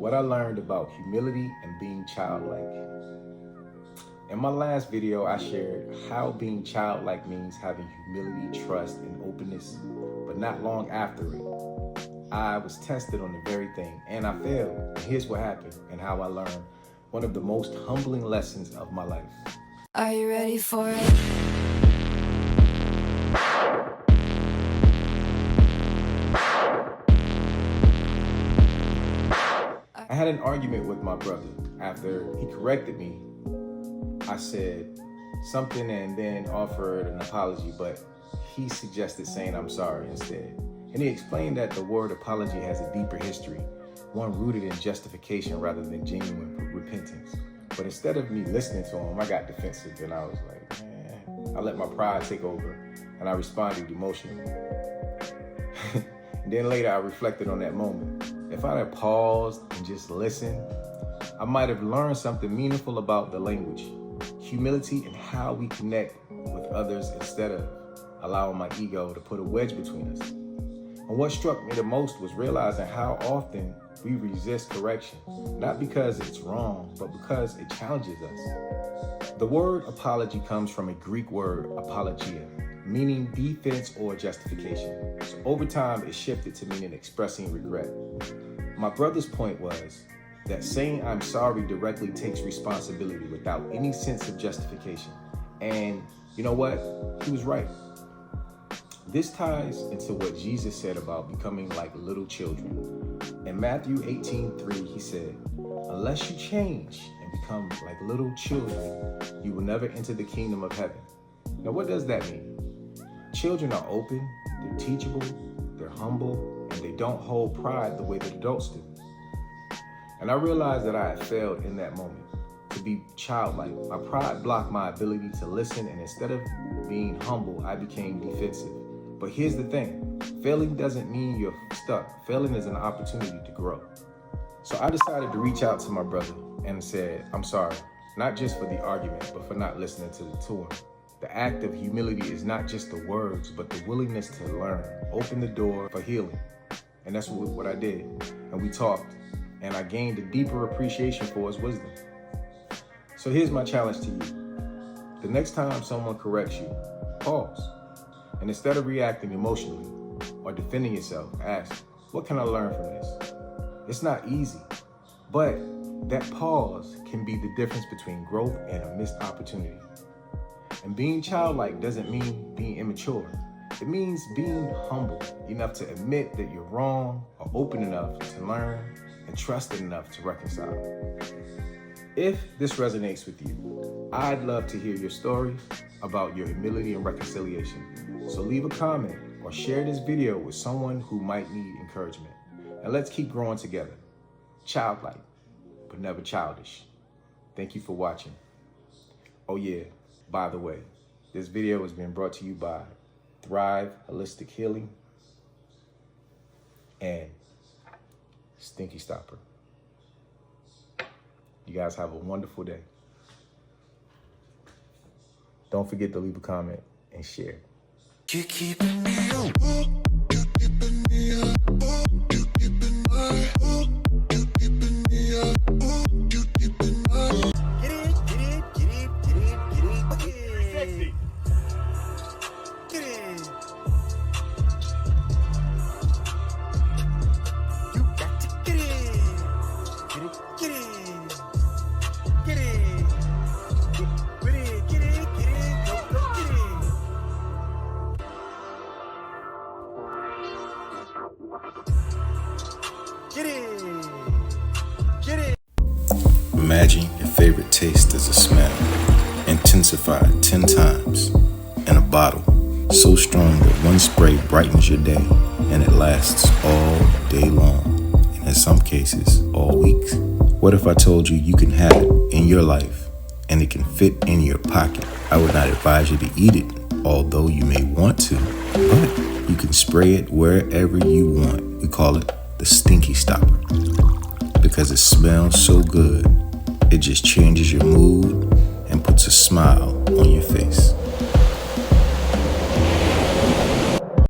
what I learned about humility and being childlike. In my last video, I shared how being childlike means having humility, trust, and openness, but not long after it, I was tested on the very thing, and I failed. And here's what happened and how I learned one of the most humbling lessons of my life. Are you ready for it? I had an argument with my brother. After he corrected me, I said something and then offered an apology, but he suggested saying I'm sorry instead. And he explained that the word apology has a deeper history, one rooted in justification rather than genuine repentance. But instead of me listening to him, I got defensive and I was like, man, I let my pride take over and I responded emotionally. And then later I reflected on that moment. If I had paused and just listened, I might have learned something meaningful about the language, humility, and how we connect with others instead of allowing my ego to put a wedge between us. And what struck me the most was realizing how often we resist correction, not because it's wrong, but because it challenges us. The word apology comes from a Greek word, apologia, meaning defense or justification. So over time, it shifted to meaning expressing regret. My brother's point was that saying I'm sorry directly takes responsibility without any sense of justification. And you know what? He was right. This ties into what Jesus said about becoming like little children. In Matthew 18:3, he said, unless you change and become like little children, you will never enter the kingdom of heaven. Now, what does that mean? Children are open, they're teachable, they're humble, and they don't hold pride the way that adults do. And I realized that I had failed in that moment. To be childlike, my pride blocked my ability to listen, and instead of being humble, I became defensive. But here's the thing, failing doesn't mean you're stuck. Failing is an opportunity to grow. So I decided to reach out to my brother and said, I'm sorry, not just for the argument, but for not listening to him. The act of humility is not just the words, but the willingness to learn, open the door for healing. And that's what I did. And we talked, and I gained a deeper appreciation for his wisdom. So here's my challenge to you. The next time someone corrects you, pause. And instead of reacting emotionally or defending yourself, ask, what can I learn from this? It's not easy, but that pause can be the difference between growth and a missed opportunity. And being childlike doesn't mean being immature. It means being humble enough to admit that you're wrong, or open enough to learn, and trusted enough to reconcile. If this resonates with you, I'd love to hear your story about your humility and reconciliation. So leave a comment or share this video with someone who might need encouragement. And let's keep growing together. Childlike, but never childish. Thank you for watching. Oh yeah, by the way, this video has been brought to you by Thrive Holistic Healing and Stinky Stopper. You guys have a wonderful day. Don't forget to leave a comment and share. You're keeping me up. You're keeping me up. You're keeping my up. You're keeping me up. You're keeping my Get it, get it, get it, get it, get it, get it. Sexy. Get it. You got to get it. Get it, get it. Get it. Get with it, get it, get it. Go, go, get it. Get it. Get it. Imagine your favorite taste as a smell, intensified 10 times, in a bottle, so strong that one spray brightens your day, and it lasts all day long, and in some cases, all week. What if I told you you can have it in your life, and it can fit in your pocket? I would not advise you to eat it, although you may want to, but you can spray it wherever you want. We call it the Stinky Stopper, because it smells so good, it just changes your mood and puts a smile on your face.